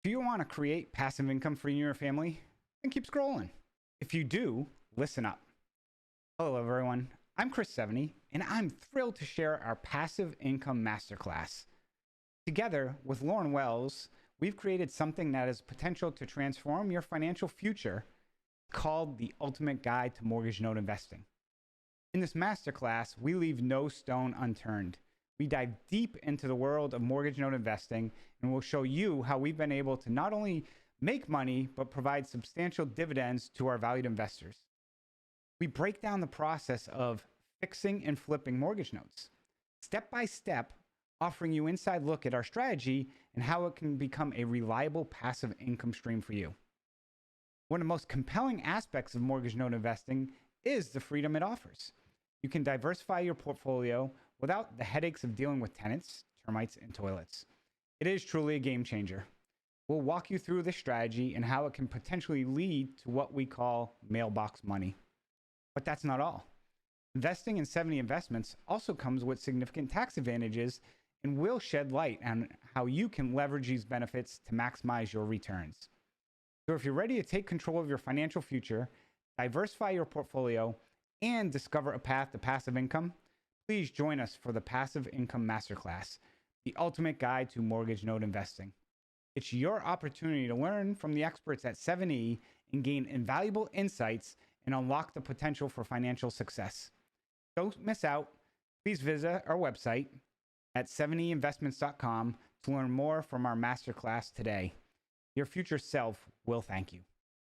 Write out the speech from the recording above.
If you want to create passive income for you and your family, then keep scrolling. If you do, listen up. Hello, everyone. I'm Chris 70, and I'm thrilled to share our passive income masterclass. Together with Lauren Wells, we've created something that has potential to transform your financial future, called the Ultimate Guide to Mortgage Note Investing. In this masterclass, we leave no stone unturned. We dive deep into the world of mortgage note investing, and we'll show you how we've been able to not only make money, but provide substantial dividends to our valued investors. We break down the process of fixing and flipping mortgage notes, step by step, offering you inside look at our strategy and how it can become a reliable passive income stream for you. One of the most compelling aspects of mortgage note investing is the freedom it offers. You can diversify your portfolio without the headaches of dealing with tenants, termites, and toilets. It is truly a game changer. We'll walk you through this strategy and how it can potentially lead to what we call mailbox money. But that's not all. Investing in 70 Investments also comes with significant tax advantages, and will shed light on how you can leverage these benefits to maximize your returns. So if you're ready to take control of your financial future, diversify your portfolio, and discover a path to passive income, please join us for the Passive Income Masterclass, the ultimate guide to mortgage note investing. It's your opportunity to learn from the experts at 7E and gain invaluable insights and unlock the potential for financial success. Don't miss out. Please visit our website at 7einvestments.com to learn more from our masterclass today. Your future self will thank you.